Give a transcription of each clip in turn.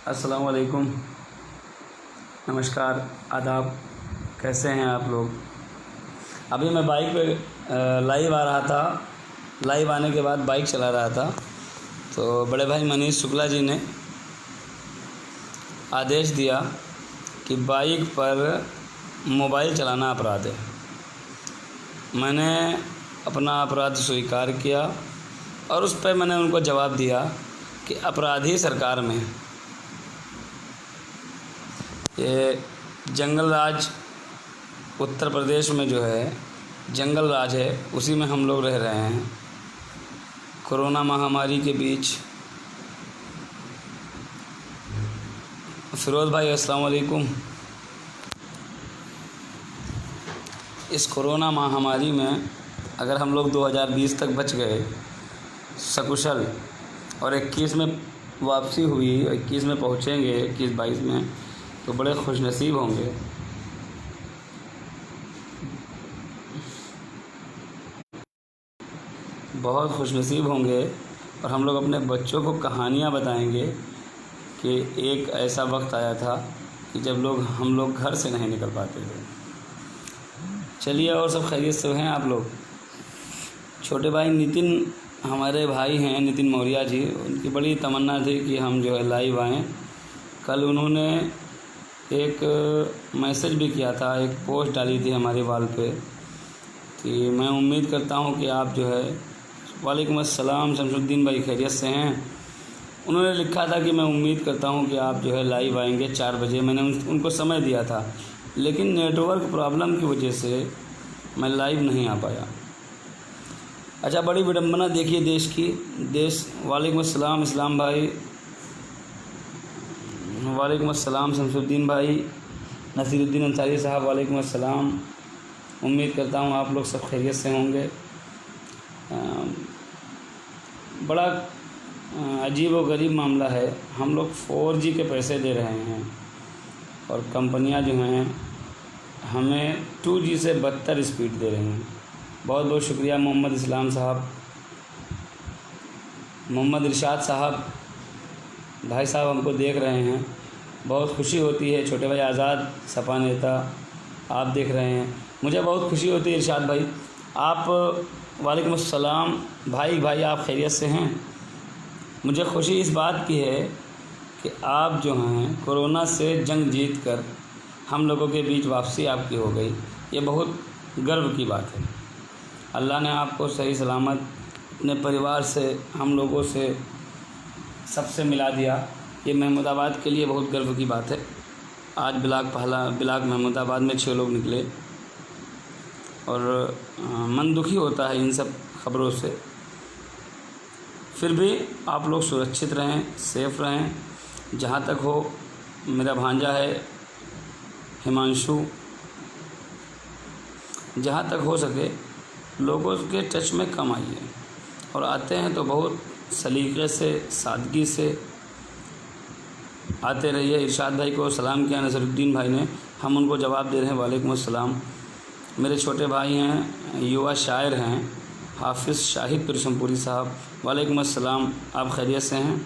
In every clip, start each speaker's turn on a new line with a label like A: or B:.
A: अस्सलाम वालेकुम, नमस्कार, आदाब। कैसे हैं आप लोग? अभी मैं बाइक पे लाइव आ रहा था। लाइव आने के बाद बाइक चला रहा था तो बड़े भाई मनीष शुक्ला जी ने आदेश दिया कि बाइक पर मोबाइल चलाना अपराध है। मैंने अपना अपराध स्वीकार किया और उस पर मैंने उनको जवाब दिया कि अपराधी सरकार में है। ये जंगल राज उत्तर प्रदेश में जो है जंगल राज है, उसी में हम लोग रह रहे हैं। कोरोना महामारी के बीच। फिरोज़ भाई अस्सलाम वालेकुम। इस कोरोना महामारी में अगर हम लोग 2020 तक बच गए सकुशल और 21 में वापसी हुई, 21 में पहुँचेंगे, 21-22 में, तो बड़े खुशनसीब होंगे। बहुत खुशनसीब होंगे और हम लोग अपने बच्चों को कहानियाँ बताएंगे कि एक ऐसा वक्त आया था कि जब हम लोग घर से नहीं निकल पाते थे। चलिए, और सब खैरियत से हैं आप लोग? छोटे भाई नितिन, हमारे भाई हैं नितिन मौर्या जी, उनकी बड़ी तमन्ना थी कि हम जो है लाइव आएँ। कल उन्होंने एक मैसेज भी किया था, एक पोस्ट डाली थी हमारे वाल पे कि मैं उम्मीद करता हूँ कि आप जो है, वालेकुम अस्सलाम शमसुद्दीन भाई, खैरियत से हैं? उन्होंने लिखा था कि मैं उम्मीद करता हूँ कि आप जो है लाइव आएंगे 4 बजे। मैंने उनको समय दिया था, लेकिन नेटवर्क प्रॉब्लम की वजह से मैं लाइव नहीं आ पाया। अच्छा, बड़ी विडंबना देखिए देश की। वालेकुम अस्सलाम इस्लाम भाई, वालेकुम अस्सलाम शमसुद्दीन भाई, नसीरुद्दीन अंसारी साहब, वालेकुम अस्सलाम। उम्मीद करता हूँ आप लोग सब खैरियत से होंगे। बड़ा अजीब व गरीब मामला है। हम लोग 4G के पैसे दे रहे हैं और कंपनियां जो हैं हमें 2G से बदतर स्पीड दे रही हैं। बहुत बहुत शुक्रिया मोहम्मद इस्लाम साहब, मोहम्मद इरशाद साहब, भाई साहब हमको देख रहे हैं, बहुत खुशी होती है। छोटे भाई आज़ाद सपा नेता, आप देख रहे हैं, मुझे बहुत खुशी होती है। इरशाद भाई आप, वालेकुम अस्सलाम भाई, आप खैरियत से हैं? मुझे खुशी इस बात की है कि आप जो हैं कोरोना से जंग जीत कर हम लोगों के बीच वापसी आपकी हो गई। ये बहुत गर्व की बात है। अल्लाह ने आपको सही सलामत अपने परिवार से, हम लोगों से, सबसे मिला दिया। ये महमूदाबाद के लिए बहुत गर्व की बात है। आज बिलाग महमूदाबाद में 6 लोग निकले और मन दुखी होता है इन सब खबरों से। फिर भी आप लोग सुरक्षित रहें, सेफ़ रहें। जहाँ तक हो, मेरा भांजा है हिमांशु, जहाँ तक हो सके लोगों के टच में कम आइए, और आते हैं तो बहुत सलीक़े से, सादगी से आते रहिए। इरशाद भाई को सलाम किया नसरुद्दीन भाई ने, हम उनको जवाब दे रहे हैं वालेकुम अस्सलाम। मेरे छोटे भाई हैं, युवा शायर हैं, हाफिज़ शाहिद पिरशमपुरी साहब, वालेकुम अस्सलाम, आप खैरियत से हैं?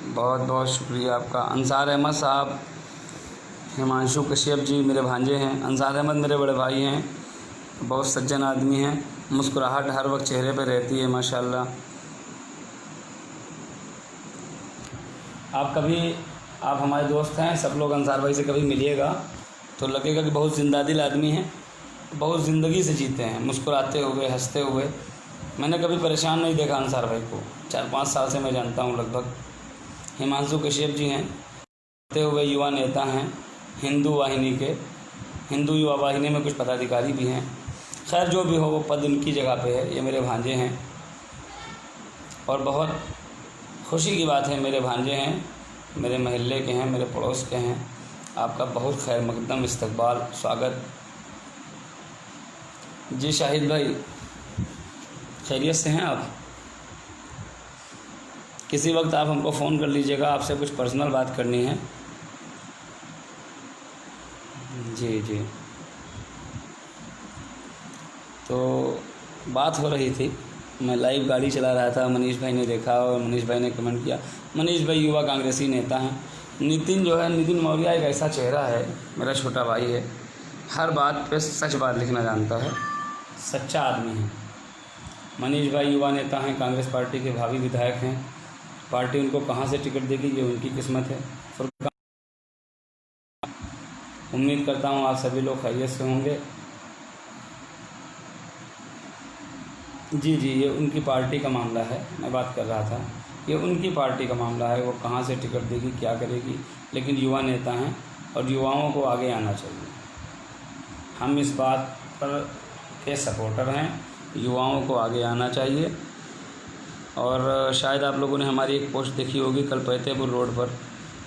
A: बहुत बहुत शुक्रिया आपका। अंसार अहमद साहब, हिमांशु कश्यप जी मेरे भांजे हैं। अंसार अहमद मेरे बड़े भाई हैं, बहुत सज्जन आदमी हैं, मुस्कुराहट हर वक्त चेहरे पर रहती है माशाल्लाह। आप हमारे दोस्त हैं, सब लोग अंसार भाई से कभी मिलिएगा तो लगेगा कि बहुत ज़िंदादिल आदमी हैं, बहुत ज़िंदगी से जीते हैं, मुस्कुराते हुए, हंसते हुए। मैंने कभी परेशान नहीं देखा अंसार भाई को। 4-5 साल से मैं जानता हूँ लगभग। हिमांशु कश्यप जी हैं, हंसते हुए युवा नेता हैं, हिंदू वाहिनी के, हिंदू युवा वाहिनी में कुछ पदाधिकारी भी हैं। खैर जो भी हो, वो पद उनकी जगह पे है। ये मेरे भांजे हैं और बहुत खुशी की बात है, मेरे भांजे हैं, मेरे महल्ले के हैं, मेरे पड़ोस के हैं। आपका बहुत खैर मकदम इस्तकबाल, स्वागत। जी शाहिद भाई, खैरियत से हैं आप? किसी वक्त आप हमको फ़ोन कर लीजिएगा, आपसे कुछ पर्सनल बात करनी है। जी, तो बात हो रही थी मैं लाइव गाड़ी चला रहा था, मनीष भाई ने देखा और मनीष भाई ने कमेंट किया। मनीष भाई युवा कांग्रेसी नेता हैं। नितिन जो है, नितिन मौर्य एक ऐसा चेहरा है, मेरा छोटा भाई है, हर बात पे सच बात लिखना जानता है, सच्चा आदमी है। मनीष भाई युवा नेता हैं, कांग्रेस पार्टी के भावी विधायक हैं। पार्टी उनको कहाँ से टिकट देगी ये उनकी किस्मत है। उम्मीद करता हूँ आप सभी लोग खैरियत से होंगे। जी, ये उनकी पार्टी का मामला है, मैं बात कर रहा था, ये उनकी पार्टी का मामला है, वो कहाँ से टिकट देगी, क्या करेगी, लेकिन युवा नेता हैं और युवाओं को आगे आना चाहिए। हम इस बात पर के सपोर्टर हैं, युवाओं को आगे आना चाहिए। और शायद आप लोगों ने हमारी एक पोस्ट देखी होगी, कल फतेहपुर रोड पर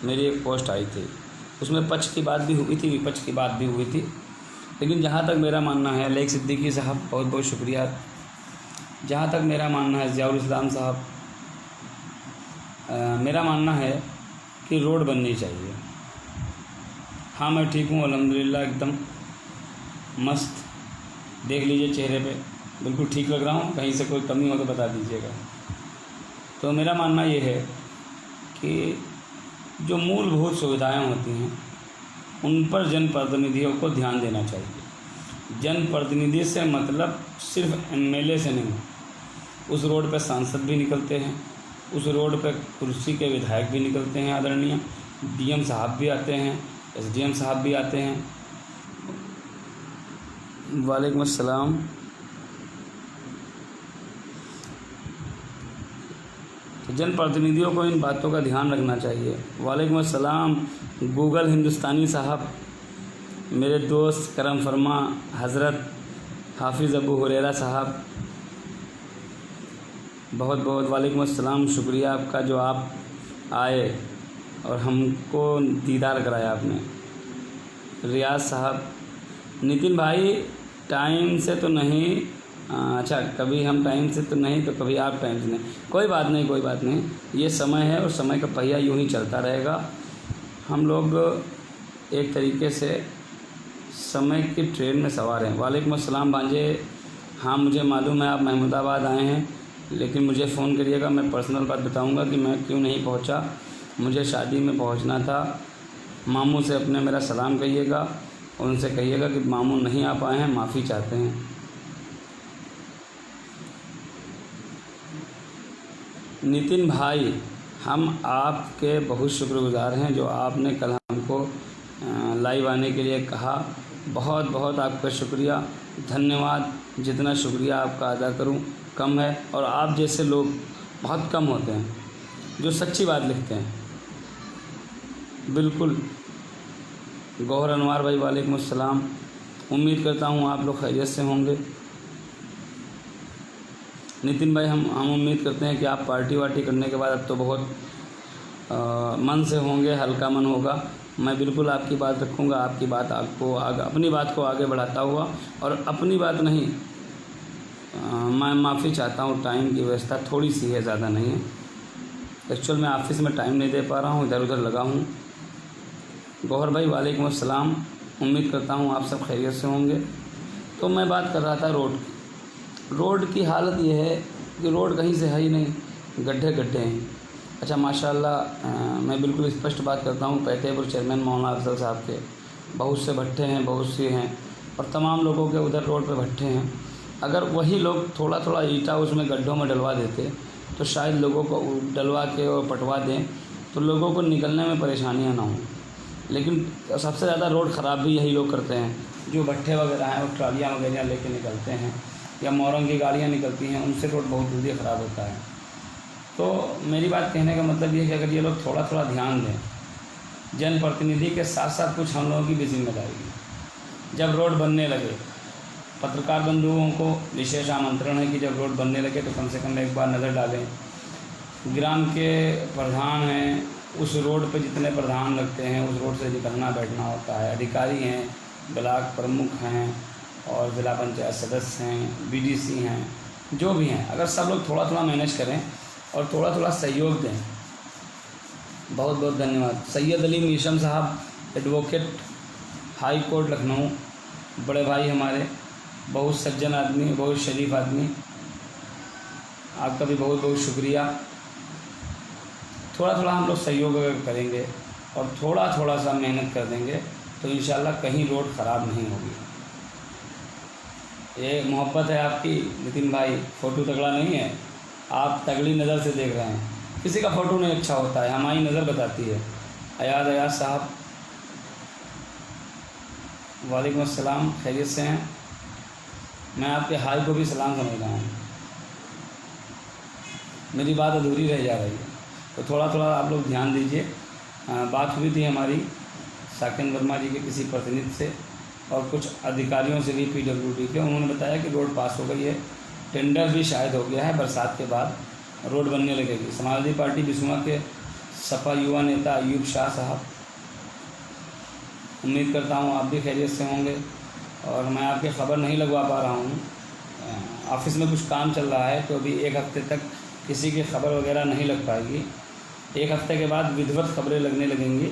A: मेरी एक पोस्ट आई थी, उसमें पक्ष की बात भी हुई थी, विपक्ष की बात भी हुई थी। लेकिन जहाँ तक मेरा मानना है, लेक सिद्दीकी साहब बहुत बहुत शुक्रिया। जहाँ तक मेरा मानना है, ज़ियाउल इस्लाम साहब, मेरा मानना है कि रोड बननी चाहिए। हाँ, मैं ठीक हूँ अल्हम्दुलिल्लाह, एकदम मस्त। देख लीजिए चेहरे पे, बिल्कुल ठीक लग रहा हूँ। कहीं से कोई कमी हो तो बता दीजिएगा। तो मेरा मानना ये है कि जो मूलभूत सुविधाएं होती हैं उन पर जनप्रतिनिधियों को ध्यान देना चाहिए। जनप्रतिनिधि से मतलब सिर्फ एमएलए से नहीं, उस रोड पर सांसद भी निकलते हैं, उस रोड पर कुर्सी के विधायक भी निकलते हैं आदरणीय, डीएम साहब भी आते हैं, एसडीएम साहब भी आते हैं। वालेकुम अस्सलाम। तो जनप्रतिनिधियों को इन बातों का ध्यान रखना चाहिए। वालेकुम अस्सलाम गूगल हिंदुस्तानी साहब, मेरे दोस्त करम फरमा हज़रत हाफिज़ अबू हुरैरा साहब, बहुत बहुत वालेकुम अस्सलाम। शुक्रिया आपका जो आप आए और हमको दीदार कराया आपने। रियाज साहब, नितिन भाई टाइम से तो नहीं, अच्छा कभी हम टाइम से तो नहीं तो कभी आप टाइम से नहीं, कोई बात नहीं, कोई बात नहीं, ये समय है और समय का पहिया यूँ ही चलता रहेगा। हम लोग एक तरीके से समय की ट्रेन में सवार हैं। वालेकुम अस्सलाम भांजे। हाँ, मुझे मालूम है आप महमूदाबाद आए हैं, लेकिन मुझे फ़ोन करिएगा, मैं पर्सनल बात बताऊंगा कि मैं क्यों नहीं पहुंचा। मुझे शादी में पहुंचना था। मामू से अपने मेरा सलाम कहिएगा, उनसे कहिएगा कि मामू नहीं आ पाए हैं, माफ़ी चाहते हैं। नितिन भाई, हम आपके बहुत शुक्रगुजार हैं जो आपने कल हमको लाइव आने के लिए कहा। बहुत बहुत आपका शुक्रिया, धन्यवाद। जितना शुक्रिया आपका अदा करूं कम है, और आप जैसे लोग बहुत कम होते हैं जो सच्ची बात लिखते हैं। बिल्कुल। गौहर अनवार भाई, वालेकुम अस्सलाम। उम्मीद करता हूं आप लोग खैरियत से होंगे। नितिन भाई, हम उम्मीद करते हैं कि आप पार्टी वार्टी करने के बाद अब तो बहुत मन से होंगे, हल्का मन होगा। मैं बिल्कुल आपकी बात रखूँगा, आपकी बात आपको अपनी बात को आगे बढ़ाता हुआ, और अपनी बात नहीं, मैं माफ़ी चाहता हूँ, टाइम की व्यवस्था थोड़ी सी है, ज़्यादा नहीं है। एक्चुअल में ऑफिस में टाइम नहीं दे पा रहा हूँ, इधर उधर लगा हूँ। गौहर भाई, वालेकुम अस्सलाम। उम्मीद करता हूँ आप सब खैरियत से होंगे। तो मैं बात कर रहा था रोड की। रोड की हालत ये है कि रोड कहीं से है ही नहीं, गड्ढे गड्ढे हैं। अच्छा, माशाल्लाह, मैं बिल्कुल स्पष्ट बात करता हूँ, फतेहपुर चेयरमैन मौलाना अफजल साहब के बहुत से भट्टे हैं, बहुत से हैं, और तमाम लोगों के उधर रोड पे भट्टे हैं। अगर वही लोग थोड़ा थोड़ा ईंटा उसमें गड्ढों में डलवा देते तो शायद लोगों को डलवा के और पटवा दें तो लोगों को निकलने में परेशानियाँ ना हों। लेकिन सबसे ज़्यादा रोड ख़राब भी यही लोग करते हैं, जो भट्टे वगैरह हैं और ट्रालियाँ वगैरह लेके निकलते हैं, या मोरंग की गाड़ियाँ निकलती हैं, उनसे रोड बहुत जल्दी ख़राब होता है। तो मेरी बात कहने का मतलब ये है कि अगर ये लोग थोड़ा थोड़ा ध्यान दें, जनप्रतिनिधि के साथ साथ कुछ हम लोगों की भी जिम्मेदारी है। जब रोड बनने लगे, पत्रकार बंधुओं को विशेष आमंत्रण है कि जब रोड बनने लगे तो कम से कम एक बार नज़र डालें। ग्राम के प्रधान हैं, उस रोड पे जितने प्रधान लगते हैं उस रोड से निकलना बैठना होता है। अधिकारी हैं, ब्लॉक प्रमुख हैं, और ज़िला पंचायत सदस्य हैं, बीडीसी हैं, जो भी हैं, अगर सब लोग थोड़ा थोड़ा मैनेज करें और थोड़ा थोड़ा सहयोग दें। बहुत बहुत धन्यवाद। सैयद अली मीशम साहब, एडवोकेट, हाई कोर्ट लखनऊ, बड़े भाई हमारे, बहुत सज्जन आदमी, बहुत शरीफ आदमी। आपका भी बहुत बहुत शुक्रिया। थोड़ा थोड़ा हम लोग सहयोग अगर करेंगे और थोड़ा थोड़ा सा मेहनत कर देंगे तो इंशाल्लाह कहीं रोड ख़राब नहीं होगी। ये मोहब्बत है आपकी नितिन भाई, फ़ोटो तगड़ा नहीं है, आप तगड़ी नज़र से देख रहे हैं। किसी का फ़ोटो नहीं अच्छा होता है, हमारी नज़र बताती है। अयाद साहब, वालेकुम अस्सलाम, खैरियत से हैं? मैं आपके हाय को भी सलाम समझ रहा हूँ। मेरी बात अधूरी रह जा रही है तो थोड़ा थोड़ा आप लोग ध्यान दीजिए। बात हुई थी हमारी साकेन वर्मा जी के किसी प्रतिनिधि से और कुछ अधिकारियों से भी PWD के। उन्होंने बताया कि रोड पास हो गई है, टेंडर भी शायद हो गया है, बरसात के बाद रोड बनने लगेगी। समाजवादी पार्टी बिस्वा के सपा युवा नेता अयूब शाह साहब, उम्मीद करता हूँ आप भी खैरियत से होंगे। और मैं आपकी ख़बर नहीं लगवा पा रहा हूँ, ऑफ़िस में कुछ काम चल रहा है तो अभी एक हफ़्ते तक किसी की ख़बर वगैरह नहीं लग पाएगी। एक हफ़्ते के बाद विधिवत खबरें लगने लगेंगी।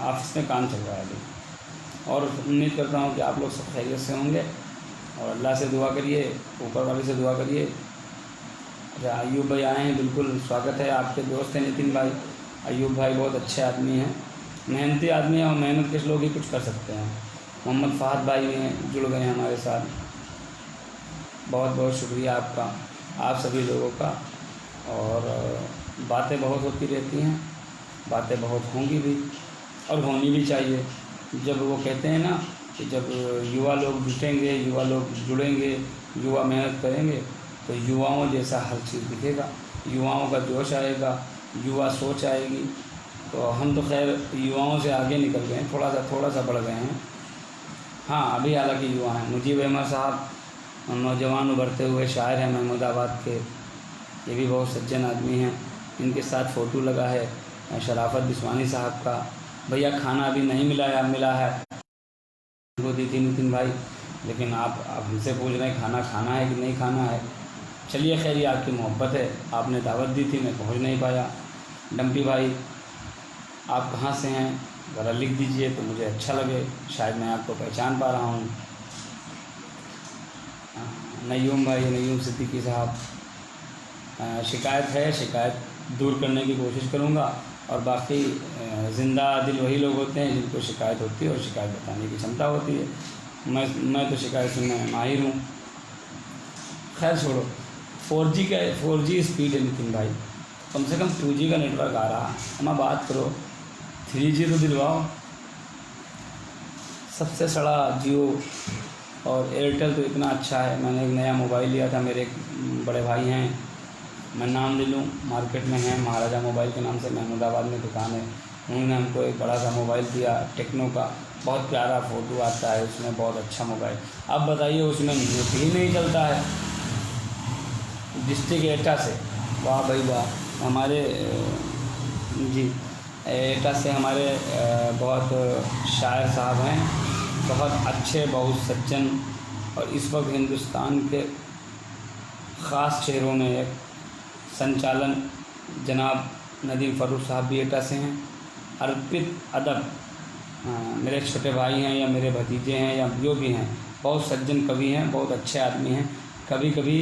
A: ऑफ़िस में काम चल रहा है अभी, और उम्मीद करता हूँ कि आप लोग सब खैरियत से होंगे और अल्लाह से दुआ करिए, ऊपर वाले से दुआ करिए। अच्छा, अयूब भाई आए हैं, बिल्कुल स्वागत है। आपके दोस्त हैं नितिन भाई। अयूब भाई बहुत अच्छे आदमी हैं, मेहनती आदमी हैं और मेहनत के लोग ही कुछ कर सकते हैं। मोहम्मद फ़हद भाई भी हैं, जुड़ गए हैं हमारे साथ। बहुत बहुत शुक्रिया आपका, आप सभी लोगों का। और बातें बहुत होती रहती हैं, बातें बहुत होंगी भी और होनी भी चाहिए। जब वो कहते हैं ना कि जब युवा लोग जुटेंगे, युवा लोग जुड़ेंगे, युवा मेहनत करेंगे तो युवाओं जैसा हर चीज़ दिखेगा, युवाओं का जोश आएगा, युवा सोच आएगी। तो हम तो खैर युवाओं से आगे निकल गए हैं, थोड़ा सा बढ़ गए हैं। हाँ, अभी हालांकि युवा हैं। मुजीब अहमद साहब नौजवान उभरते हुए शायर हैं महमूदाबाद के, ये भी बहुत सज्जन आदमी हैं। इनके साथ फ़ोटो लगा है शराफत बिस्वानी साहब का। भैया खाना अभी नहीं मिला है, वो दी थी नितिन भाई, लेकिन आप हमसे पूछ रहे हैं खाना खाना है कि नहीं खाना है। चलिए खैर, ये आपकी मोहब्बत है, आपने दावत दी थी, मैं पहुंच नहीं पाया। डम्पी भाई, आप कहाँ से हैं, ज़रा लिख दीजिए तो मुझे अच्छा लगे, शायद मैं आपको पहचान पा रहा हूँ। नयूम भाई, नयूम सिद्दीकी साहब, शिकायत है, शिकायत दूर करने की कोशिश करूँगा। और बाकी ज़िंदा दिल वही लोग होते हैं जिनको शिकायत होती है और शिकायत बताने की क्षमता होती है। मैं तो शिकायत सुनने में माहिर हूँ। खैर छोड़ो, 4G स्पीड है नितिन भाई, कम से कम 2G का नेटवर्क आ रहा है। हम बात करो 3G तो दिलवाओ। सबसे सड़ा जियो और एयरटेल तो इतना अच्छा है। मैंने एक नया मोबाइल लिया था, मेरे एक बड़े भाई हैं, मैं नाम ले लूँ, मार्केट में है, महाराजा मोबाइल के नाम से महमूदाबाद में दुकान है। उन्होंने हमको एक बड़ा सा मोबाइल दिया टेक्नो का, बहुत प्यारा फ़ोटो आता है उसमें, बहुत अच्छा मोबाइल। अब बताइए उसमें नेट ही नहीं चलता है डिस्ट्रिक्ट एटा से। वाह भाई वाह, हमारे जी एटा से हमारे बहुत शायर साहब हैं, बहुत अच्छे, बहुत सज्जन। और इस वक्त हिंदुस्तान के ख़ास चेहरों में एक संचालन जनाब नदीम फ़रूख साहब भी एटा से हैं। अर्पित अदब मेरे छोटे भाई हैं या मेरे भतीजे हैं या जो भी हैं, बहुत सज्जन कवि हैं, बहुत अच्छे आदमी हैं। कभी कभी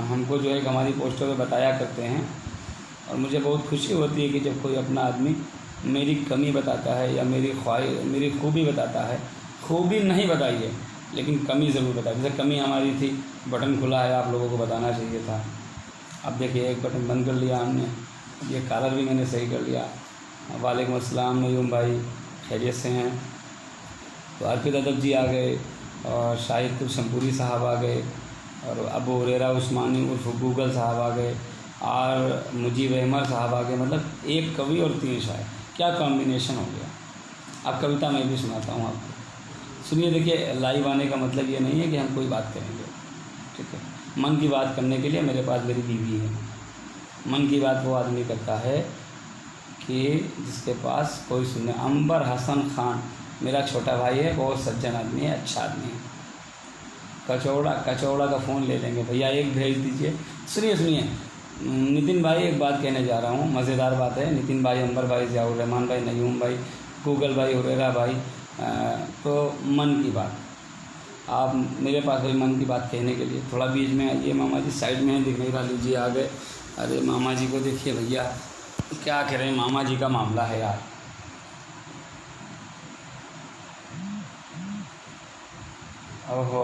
A: हमको जो है हमारी पोस्टों पे बताया करते हैं और मुझे बहुत खुशी होती है कि जब कोई अपना आदमी मेरी कमी बताता है या मेरी खूबी बताता है। खूबी नहीं बताइए लेकिन कमी ज़रूर बताइए। जैसे कमी हमारी थी, बटन खुला है, आप लोगों को बताना चाहिए था। अब देखिए एक बटन बंद कर लिया हमने, ये कॉलर भी मैंने सही कर लिया। वालेकुम अस्सलाम नयूम भाई, खैरियत से हैं? तो अर्पित अदब जी आ गए और शाहिद शमपुरी साहब आ गए और अबू हुरैरा उस्मानी उर्फ गूगल साहब आ गए और मुजीब अहमद साहब आ गए। मतलब एक कवि और 3 शायर, क्या कॉम्बिनेशन हो गया। अब कविता मैं भी सुनाता हूँ आपको, सुनिए। देखिए, लाइव आने का मतलब ये नहीं है कि हम कोई बात करेंगे, ठीक है। मन की बात करने के लिए मेरे पास मेरी बीवी है। मन की बात वो आदमी करता है कि जिसके पास कोई सुने। अंबर हसन खान मेरा छोटा भाई है, बहुत सज्जन आदमी है, अच्छा आदमी है। कचौड़ा का फ़ोन ले लेंगे, भैया एक भेज दीजिए। सुनिए नितिन भाई, एक बात कहने जा रहा हूँ, मज़ेदार बात है। नितिन भाई, अंबर भाई, ज़ियाउर रहमान भाई, नयूम भाई, गूगल भाई, हुरैरा भाई, तो मन की बात आप मेरे पास कोई मन की बात कहने के लिए, थोड़ा बीच में आइए। मामा जी साइड में है, दिख नहीं रहा, लीजिए आ गए। अरे मामा जी को देखिए भैया, क्या करें, मामा जी का मामला है यार। ओहो,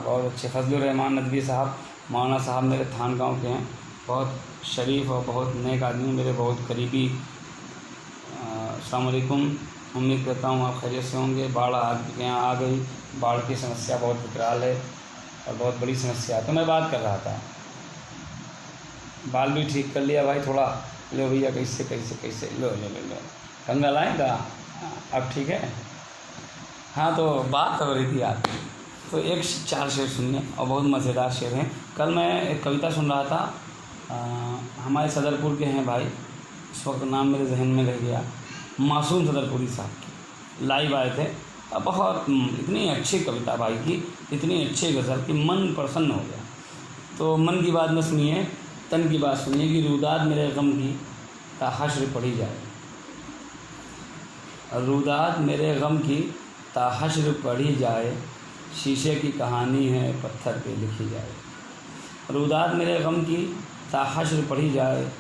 A: बहुत अच्छे फजलुर रहमान नदवी साहब, मौलाना साहब मेरे थान गांव के हैं, बहुत शरीफ और बहुत नेक आदमी, मेरे बहुत करीबी। अस्सलाम वालेकुम, उम्मीद करता हूँ आप खैरियत से होंगे। बाढ़ आपके यहाँ आ गई, बाढ़ की समस्या बहुत विकराल है और बहुत बड़ी समस्या है। तो मैं बात कर रहा था, बाल भी ठीक कर लिया भाई थोड़ा। लो भैया, कैसे कैसे कैसे, लो लो लो लो, कंगा लाएगा, अब ठीक है। हाँ, तो बात हो रही थी यार, तो एक 4 शेर सुनिए और बहुत मज़ेदार शेर हैं। कल मैं एक कविता सुन रहा था, हमारे सदरपुर के हैं भाई, इस वक्त नाम मेरे जहन में रह गया, मासूम सदरपुरी साहब की, लाइव आए थे। और बहुत इतनी अच्छी कविता भाई की, इतनी अच्छी गज़ल कि मन प्रसन्न हो गया। तो मन की बात न सुनिए, तन की बात सुनिए कि रुदाद मेरे गम की ता हश्र पढ़ी जाए। रुदाद मेरे गम की ता हश्र पढ़ी जाए, शीशे की कहानी है पत्थर पे लिखी जाए। रुदाद मेरे गम की ता हश्र पढ़ी जाए,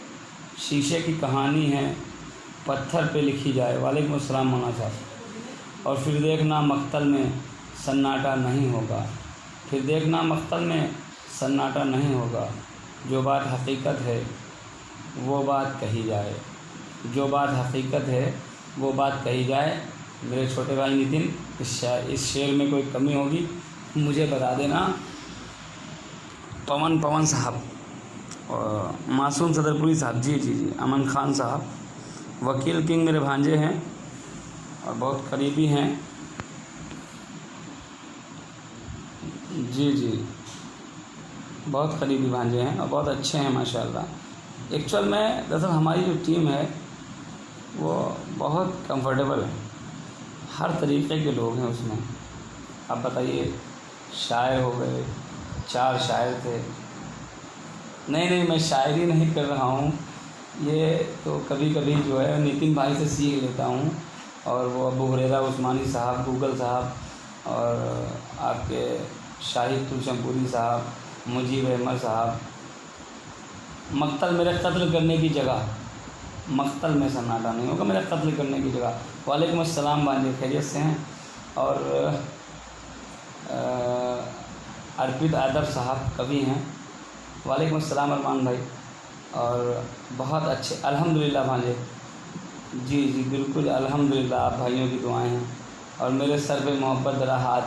A: शीशे की कहानी है पत्थर पे लिखी जाए। वालेकुम अस्सलाम मौलाना साहब। और फिर देखना मख्तल में सन्नाटा नहीं होगा, फिर देखना मख्तल में सन्नाटा नहीं होगा। जो बात हकीकत है वो बात कही जाए, जो बात हकीकत है वो बात कही जाए। मेरे छोटे भाई नितिन, इस शेर में कोई कमी होगी मुझे बता देना। पवन साहब और मासूम सदरपुरी साहब, जी जी जी, अमन खान साहब, वकील किंग मेरे भांजे हैं और बहुत करीबी हैं। जी जी, बहुत करीबी भांजे हैं और बहुत अच्छे हैं माशाल्लाह। एक्चुअल में दरअसल हमारी जो टीम है वो बहुत कंफर्टेबल है, हर तरीके के लोग हैं उसमें। अब बताइए, शायर हो गए, 4 शायर थे। नहीं, मैं शायरी नहीं कर रहा हूँ, ये तो कभी कभी जो है नितिन भाई से सीख लेता हूँ। और वो अबू हुरैरा उस्मानी साहब, गूगल साहब, और आपके शाहिद तुलशमपुरी साहब, मुजीब अहमद साहब। मक्तल मेरे कत्ल करने की जगह, मक्तल में सन्नाटा नहीं होगा, मेरा कत्ल करने की जगह। वालेकुम अस्सलाम भांजे, खैरियत से हैं। और अर्पित आदर साहब कवि हैं। वालेकुम अस्सलाम अरमान भाई, और बहुत अच्छे, अल्हम्दुलिल्लाह भांजे, जी जी बिल्कुल अल्हम्दुलिल्लाह, आप भाइयों की दुआएं हैं। और मेरे सर पे मोहब्बत दरा हाथ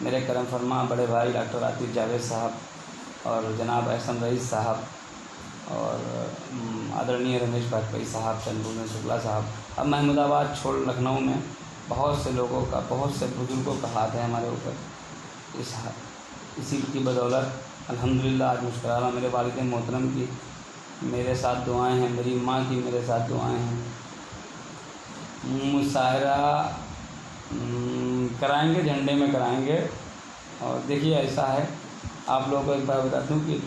A: मेरे करम फरमा बड़े भाई डॉक्टर आतिफ जावेद साहब और जनाब एहसन रईस साहब और आदरणीय रमेश वाजपेयी साहब, चंद्रभूषण शुक्ला साहब। अब महमूदाबाद छोड़ लखनऊ में बहुत से लोगों का, बहुत से बुज़ुर्गों का हाथ है हमारे ऊपर, इसी की बदौलत अल्हम्दुलिल्लाह आज मुस्कुराना। मेरे वालिद मोहतरम की मेरे साथ दुआएं हैं, मेरी माँ की मेरे साथ दुआएं हैं। मुशायरा कराएंगे, झंडे में कराएंगे। और देखिए ऐसा है, आप लोगों को एक बार बता दूँ कि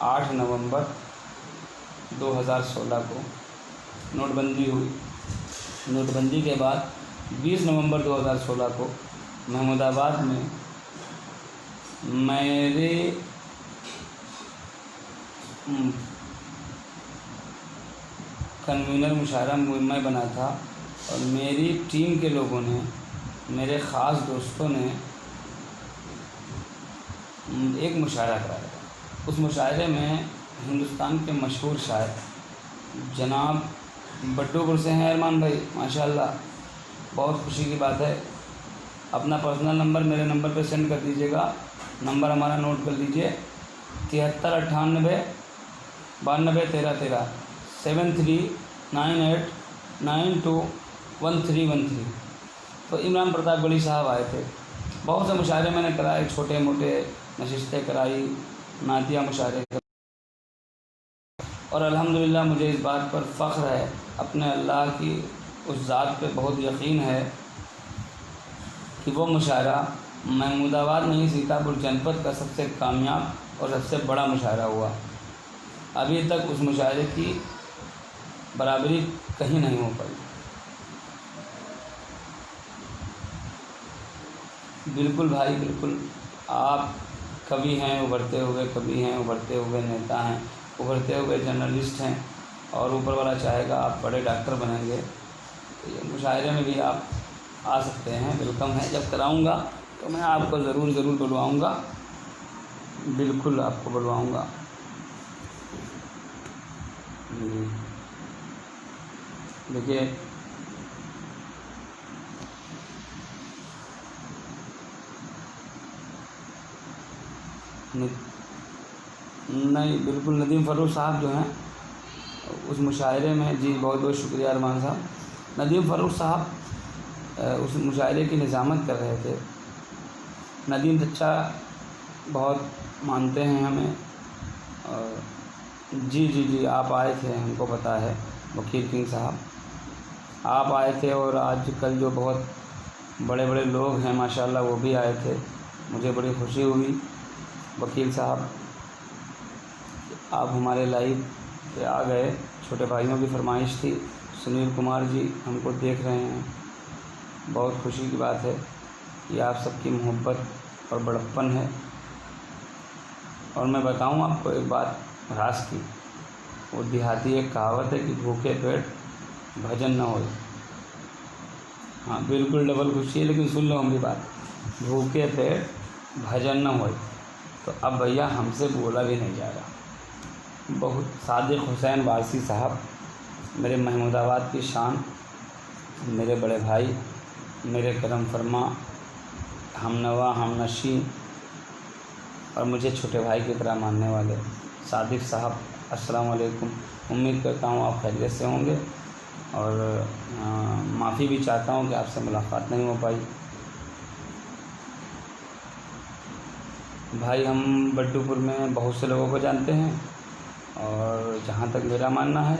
A: 8 नवंबर 2016 को नोटबंदी हुई। नोटबंदी के बाद 20 नवंबर 2016 को महमूदाबाद में मेरे कन्वीनर मुशायरा मैं बना था और मेरी टीम के लोगों ने, मेरे ख़ास दोस्तों ने एक मुशायरा कराया। उस मुशायरे में हिंदुस्तान के मशहूर शायर जनाब बट्टूपुर से हैं अरमान भाई, माशाल्लाह, बहुत खुशी की बात है। अपना पर्सनल नंबर मेरे नंबर पे सेंड कर दीजिएगा, नंबर हमारा नोट कर लीजिए, 7398 92 13 13 7398921313। तो इमरान प्रताप गढ़ी साहब आए थे। बहुत से मुशायरे मैंने कराए, छोटे मोटे नशिस्तें कराई, नातिया मुशायरे, और अल्हम्दुलिल्लाह मुझे इस बात पर फ़ख्र है, अपने अल्लाह की उस ज़ात पे बहुत यकीन है कि वो मुशायरा महमूदाबाद नहीं, सीतापुर जनपद का सबसे कामयाब और सबसे बड़ा मुशायरा हुआ। अभी तक उस मुशायरे की बराबरी कहीं नहीं हो पाई। बिल्कुल भाई बिल्कुल। आप कवि हैं उभरते हुए, कवि हैं उभरते हुए नेता हैं, उभरते हुए जर्नलिस्ट हैं, और ऊपर वाला चाहेगा आप बड़े डॉक्टर बनेंगे। तो ये मुशायरे में भी आप आ सकते हैं, वेलकम है। जब कराऊंगा तो मैं आपको ज़रूर बुलवाऊंगा, बिल्कुल आपको बुलवाऊंगा जी। देखिए नहीं, बिल्कुल नदीम फ़ारूक साहब जो हैं उस मुशायरे में, जी बहुत बहुत शुक्रिया अरमान साहब। नदीम फ़ारूक साहब उस मुशायरे की निज़ामत कर रहे थे। नदीम चच्चा बहुत मानते हैं हमें, और जी आप आए थे, हमको पता है वकील किंग साहब, आप आए थे। और आजकल जो बहुत बड़े बड़े लोग हैं माशाल्लाह वो भी आए थे, मुझे बड़ी खुशी हुई। वकील साहब आप हमारे लाइव पे आ गए, छोटे भाइयों की फरमाइश थी। सुनील कुमार जी हमको देख रहे हैं, बहुत खुशी की बात है कि आप सबकी मोहब्बत और बड़प्पन है। और मैं बताऊं आपको एक बात रास की, वो देहाती एक कहावत है कि भूखे पेट भजन न हो। हाँ बिल्कुल डबल खुशी है, लेकिन सुन लो हमारी बात, भूखे पेट भजन न हो। तो अब भैया हमसे बोला भी नहीं जा रहा। बहुत सादिक हुसैन वारसी साहब, मेरे महमूदाबाद की शान, मेरे बड़े भाई, मेरे करम फरमा, हमनवा हमनशी, और मुझे छोटे भाई की तरह मानने वाले सादिक साहब, अस्सलाम वालेकुम। उम्मीद करता हूँ आप खैरियत से होंगे, और माफ़ी भी चाहता हूँ कि आपसे मुलाकात नहीं हो पाई। भाई हम बड्डूपुर में बहुत से लोगों को जानते हैं, और जहाँ तक मेरा मानना है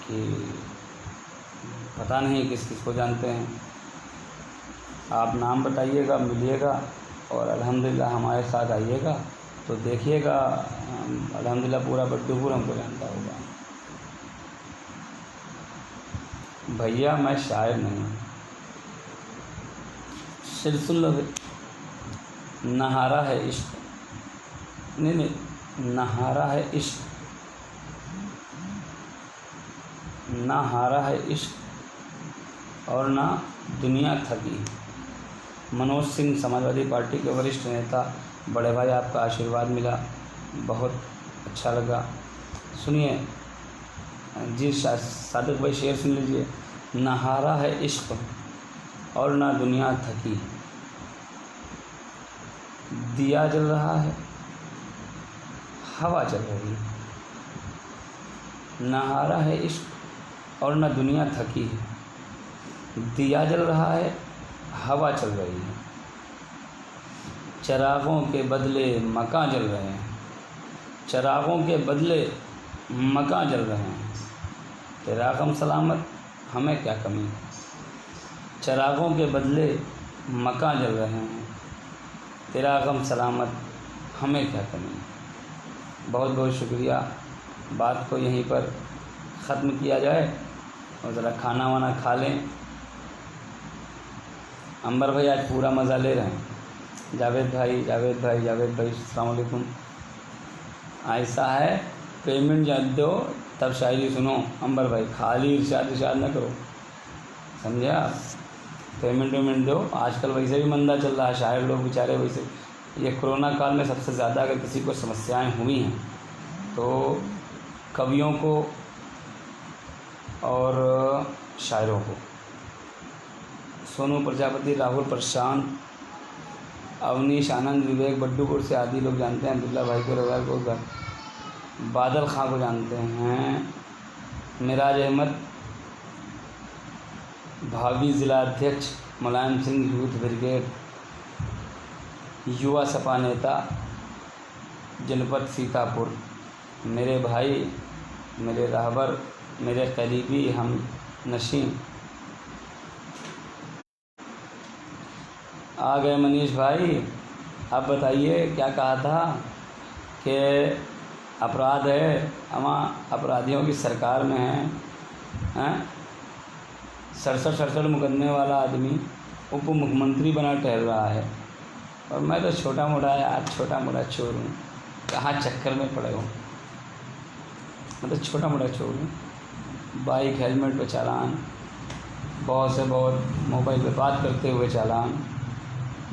A: कि पता नहीं किस किस को जानते हैं। आप नाम बताइएगा, मिलिएगा, और अल्हम्दुलिल्लाह हमारे साथ आइएगा तो देखिएगा, अल्हम्दुलिल्लाह पूरा बड्डूपुर हमको जानता होगा। भैया मैं शायर नहीं हूँ, सिलसिला नहारा है इश्क, नहीं, नहारा है इश्क, ना हारा है इश्क और ना दुनिया थकी। मनोज सिंह समाजवादी पार्टी के वरिष्ठ नेता, बड़े भाई आपका आशीर्वाद मिला, बहुत अच्छा लगा। सुनिए जी, सादिक भाई शेर सुन लीजिए। ना हारा है इश्क और ना दुनिया थकी, दिया जल रहा है, हवा चल रही है। ना हारा है इश्क और ना दुनिया थकी है, दिया जल रहा है, हवा चल रही है। चरागों के बदले मकान जल रहे हैं, चरागों के बदले मकान जल रहे हैं। तेरा गम सलामत हमें क्या कमी, चरागों के बदले मकान जल रहे हैं। तेरा गम सलामत हमें क्या कमी। बहुत बहुत शुक्रिया। बात को यहीं पर ख़त्म किया जाए और ज़रा खाना वाना खा लें। अंबर भाई आज पूरा मज़ा ले रहे हैं। जावेद भाई अस्सलाम वालेकुम। ऐसा है, पेमेंट जब दो तब शायरी सुनो। अंबर भाई खाली इरशाद न करो, समझे आप। पेमेंट दो। आजकल वैसे भी मंदा चल रहा है, शायर लोग बेचारे वैसे, ये कोरोना काल में सबसे ज़्यादा अगर किसी को समस्याएं हुई हैं तो कवियों को और शायरों को। सोनू प्रजापति, राहुल प्रशांत, अवनीश आनंद, विवेक बड्डूपुर से आदि लोग जानते हैं। अब्दुल्ला भाई को, रवाल को, बादल खां को जानते हैं। मिराज अहमद, भावी ज़िला अध्यक्ष मुलायम सिंह यूथ ब्रिगेड, युवा सपा नेता जनपद सीतापुर, मेरे भाई, मेरे रहबर, मेरे करीबी हम नशीं। आ गए मनीष भाई। अब बताइए क्या कहा था कि अपराध है, हम अपराधियों की सरकार में हैं। 67 मुकदमे वाला आदमी उप मुख्यमंत्री बना टहल रहा है, और मैं तो छोटा मोटा यार, छोटा मोटा चोर हूँ, कहाँ चक्कर में पड़े हूँ। मैं तो छोटा मोटा चोर हूँ। बाइक हेलमेट पे चालान, बहुत से बहुत मोबाइल पे बात करते हुए चालान,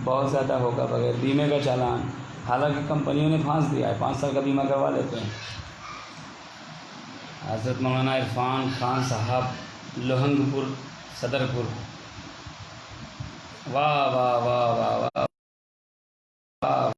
A: बहुत ज़्यादा होगा बगैर बीमे का चालान। हालांकि कंपनियों ने फांस दिया है, 5 साल का बीमा करवा लेते हैं। हज़रत मौलाना इरफान खान साहब, लोहंगपुर सदरपुर। वाह वाह वाह वाह वाह वाह।